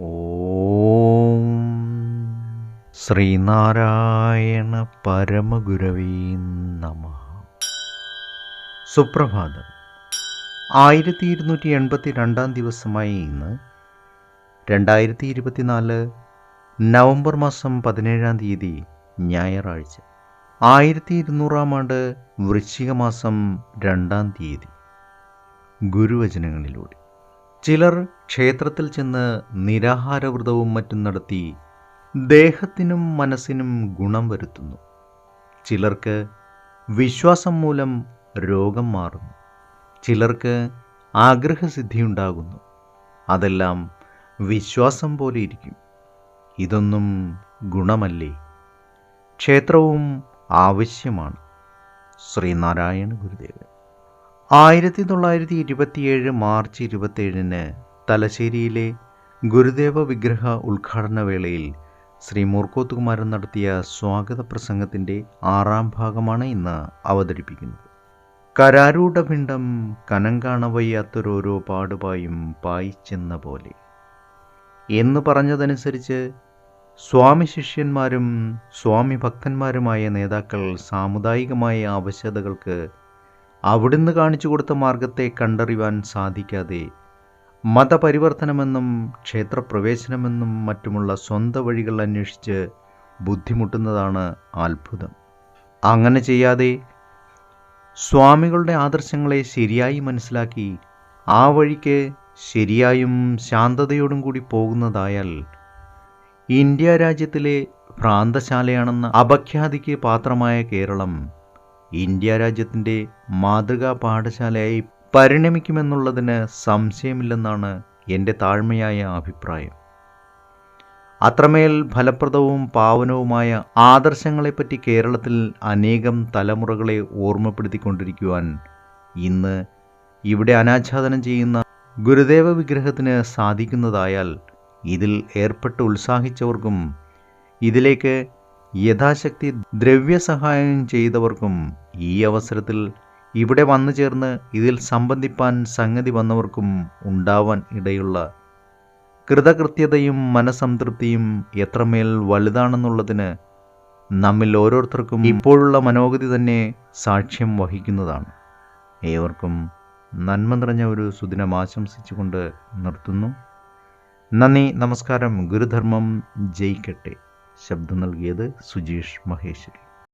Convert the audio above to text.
ഓം ശ്രീനാരായണ പരമഗുരവേ നമഃ. സുപ്രഭാതം. 1282 ദിവസമായ ഇന്ന് 2024 നവംബർ മാസം 17 ഞായറാഴ്ച. 1200 ആണ്ട് വൃശ്ചിക മാസം 2 ഗുരുവചനങ്ങളിലൂടെ ചിലർ ക്ഷേത്രത്തിൽ ചെന്ന് നിരാഹാരവ്രതവും മറ്റും നടത്തി ദേഹത്തിനും മനസ്സിനും ഗുണം വരുത്തുന്നു. ചിലർക്ക് വിശ്വാസം മൂലം രോഗം മാറുന്നു. ചിലർക്ക് ആഗ്രഹസിദ്ധിയുണ്ടാകുന്നു. അതെല്ലാം വിശ്വാസം പോലെ ഇരിക്കും. ഇതൊന്നും ഗുണമല്ലേ? ക്ഷേത്രവും ആവശ്യമാണ്. ശ്രീനാരായണ ഗുരുദേവൻ. 1927 മാർച്ച് 27 തലശ്ശേരിയിലെ ഗുരുദേവ വിഗ്രഹ ഉദ്ഘാടന വേളയിൽ ശ്രീ മൂർക്കോത്ത് കുമാരൻ നടത്തിയ സ്വാഗത പ്രസംഗത്തിൻ്റെ 6ാം ഭാഗമാണ് ഇന്ന് അവതരിപ്പിക്കുന്നത്. കരാരൂഢപിണ്ഡം കനം കാണവയ്യാത്തൊരോരോ പാടുപായും പായിച്ചെന്ന പോലെ എന്ന് പറഞ്ഞതനുസരിച്ച് സ്വാമി ശിഷ്യന്മാരും സ്വാമി ഭക്തന്മാരുമായ നേതാക്കൾ സാമുദായികമായ ആവശ്യകതകൾക്ക് അവിടുന്ന് കാണിച്ചു കൊടുത്ത മാർഗത്തെ കണ്ടറിയുവാൻ സാധിക്കാതെ മതപരിവർത്തനമെന്നും ക്ഷേത്രപ്രവേശനമെന്നും മറ്റുമുള്ള സ്വന്തം വഴികൾ അന്വേഷിച്ച് ബുദ്ധിമുട്ടുന്നതാണ് അത്ഭുതം. അങ്ങനെ ചെയ്യാതെ സ്വാമികളുടെ ആദർശങ്ങളെ ശരിയായി മനസ്സിലാക്കി ആ വഴിക്ക് ശരിയായും ശാന്തതയോടും കൂടി പോകുന്നതായാൽ ഇന്ത്യ രാജ്യത്തിലെ ഭ്രാന്തശാലയാണെന്ന അപഖ്യാതിക്ക് പാത്രമായ കേരളം ഇന്ത്യ രാജ്യത്തിൻ്റെ മാതൃകാ പാഠശാലയായി പരിണമിക്കുമെന്നുള്ളതിന് സംശയമില്ലെന്നാണ് എൻ്റെ താഴ്മയായ അഭിപ്രായം. അത്രമേൽ ഫലപ്രദവും പാവനവുമായ ആദർശങ്ങളെപ്പറ്റി കേരളത്തിൽ അനേകം തലമുറകളെ ഓർമ്മപ്പെടുത്തിക്കൊണ്ടിരിക്കുവാൻ ഇന്ന് ഇവിടെ അനാച്ഛാദനം ചെയ്യുന്ന ഗുരുദേവ വിഗ്രഹത്തിന് സാധിക്കുന്നതായാൽ ഇതിൽ ഏർപ്പെട്ട് ഉത്സാഹിച്ചവർക്കും ഇതിലേക്ക് യഥാശക്തി ദ്രവ്യസഹായം ചെയ്തവർക്കും ഈ അവസരത്തിൽ ഇവിടെ വന്നു ചേർന്ന് ഇതിൽ സംബന്ധിപ്പാൻ സംഗതി വന്നവർക്കും ഉണ്ടാവാൻ ഇടയുള്ള കൃതകൃത്യതയും മനസംതൃപ്തിയും എത്രമേൽ വലുതാണെന്നുള്ളതിന് നമ്മിൽ ഓരോരുത്തർക്കും ഇപ്പോഴുള്ള മനോഗതി തന്നെ സാക്ഷ്യം വഹിക്കുന്നതാണ്. ഏവർക്കും നന്മ നിറഞ്ഞ ഒരു സുദിനം ആശംസിച്ചുകൊണ്ട് നിർത്തുന്നു. നന്ദി, നമസ്കാരം. ഗുരുധർമ്മം ജയിക്കട്ടെ. ശബ്ദം നൽകിയത് സുജീഷ് മഹേശ്വരി.